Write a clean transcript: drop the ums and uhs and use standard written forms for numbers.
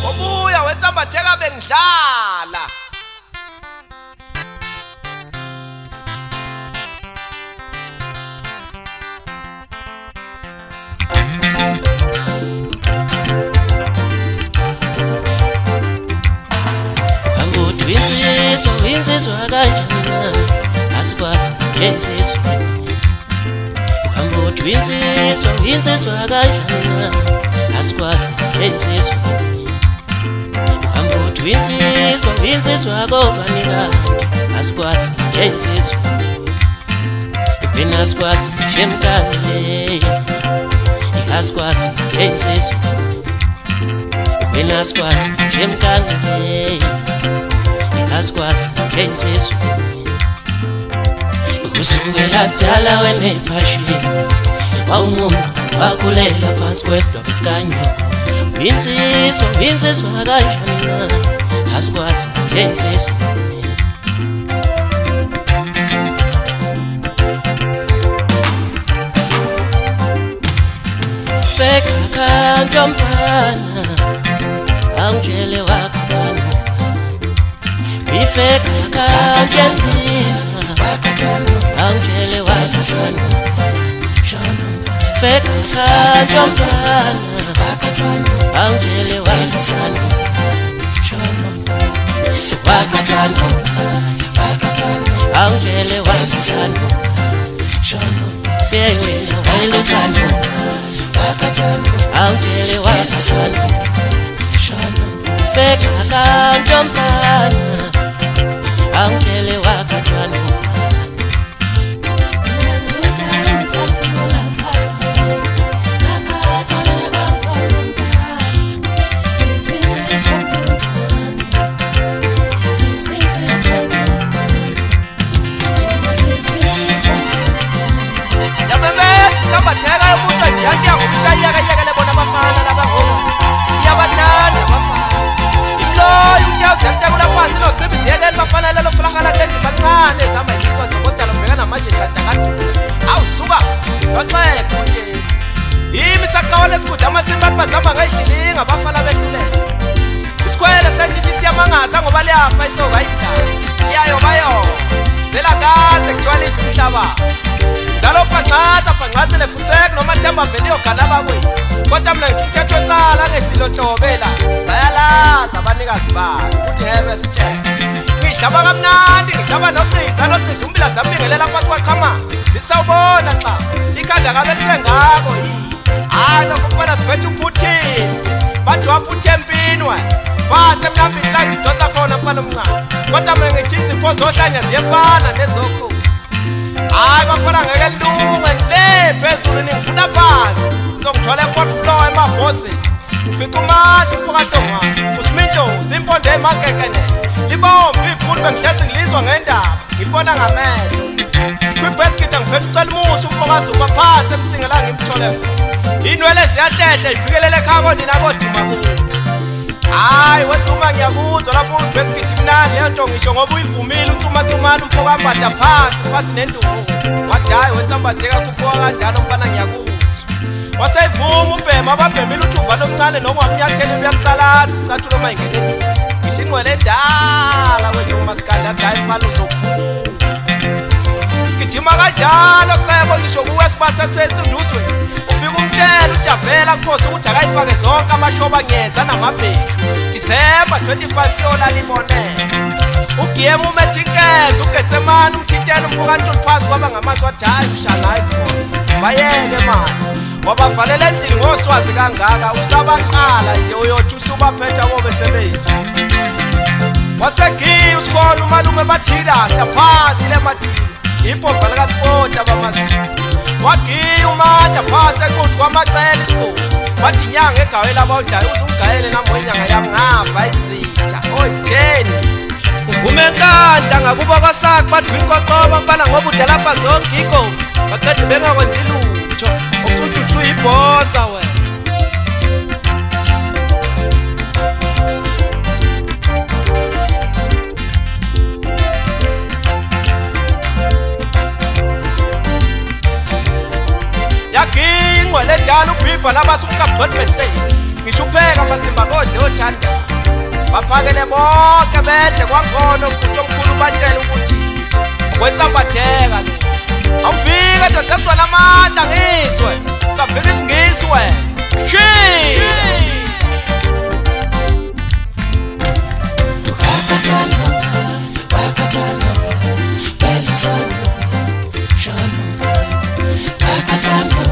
Obuya wetsambatheka bengidlala. Insizwa kanjani asikwazi insizwa uhambo insizwa kanjani asikwazi insizwa uhambo insizwa kobani kanti asikwazi insizwa ibina sikwazi shemkani asikwazi insizwa ibina sikwazi shemkani asikwazi insizwa kusukela kudala wenephashi wawumuntu wakulela phansi kwesidwaba esikanyo insizwa kanjani na asikwazi insizwa feka kantomfana angitshele wakabana ifeka kanjensizwa angitshele wakasana feka kantomfana angitshele wakasana wakatana angitshele wakasana yewena wayelusana angitshele wakasana feka kantomfana angitshele wakatana abafana behluleka isikwele senje siyamangaza ngoba liyafa isoka idala iyayo bayo vela kade kujwala umhlaba njalo phanqaza lefusek noma themba vele yogala babwe kodwa mina ngithethwe eqala ngesilotshobela bayalaza abanikazi babo ukuthi hebe sitshela ngidlaba kamnandi ngidlaba noqhiza umbila zabingelela phansi kwaqhama disawubona xa ikhanda kabe kusengako hayi lokufana siphethe uPutin bathi waphuthe empinwa bathe mhlawumbe la ngidonsa khona mfana omncane kodwa mina ngithi izipho zohlanya ziyefana nezokhozi hayi bafana ngeke lunge le phezulu ningifuna phansi uzongithola e-fourth floor emabhosi ufika umandla umfokahlonga usiminto simponde emakekene libombi ibhulu bengihlezi ngilizwa ngendaba ngibona ngamehlo kwibasket angiphethe ucela umusa umfokazi ubaphathe emsingela ngimthole inwele ziyahlehla ifikelele ekhaya nina koduma kuyo hayi wesuma ngiyakuzwa lapho ubasket mnandi leyo nto ngisho ngoba uyivumile untsumatsumana umfokambatha phansi nenduku wathi hayi wetsambatheka kuphoka kanjalo mfana ngiyakuzwa waseyivuma ubhema ababhemile uthuva lomncane nongwamnyatheli uyaqalaza isicathulo mayingeneni ngisho ingcwele endala wethu umasikandi athi hayi mfana uzokhula gijima kanjalo cebo ngisho kuwe sibasesentunduzwe ufika umtshela ujavela kuphosa ukuthi akayifake zonke amashoba ngeza namabheki December 25 yola libone ugiyema umejikeza ugetsemani umthithela umfokantuli phansi kwaba ngamanzi wathi hayi ushalayi khona bayeke mani wabavalele endlini ngoswazi kangaka usabaqala nje uyothi usubaphetha bobe sebenzi wasegiya usikhona umalume bathirata phansi lemadini ibhova likasport abamasi wagiya umata phansi equthu kwamacela isikole wathi inyanga egawela abawudlayo uze ungayele nami wenyanga yami ngafa izitha oyitheni uvume enkandla ngakubo kwasakho bathi inkoqoba mfana ngoba udla lapha zonke igombi baqeda bengakwenzi lutho suthi usuyibhosa wena. Yagingwa le dala ubhibha labasukabhodbese ngisho upheka masimba kodle othanda baphakele bonke bedle kwakhona umuntu omkhulu batshela ukuthi kwensambatheka lo awufika ndoda egcwala amandla ngizwe savika isingisi wena Shalom,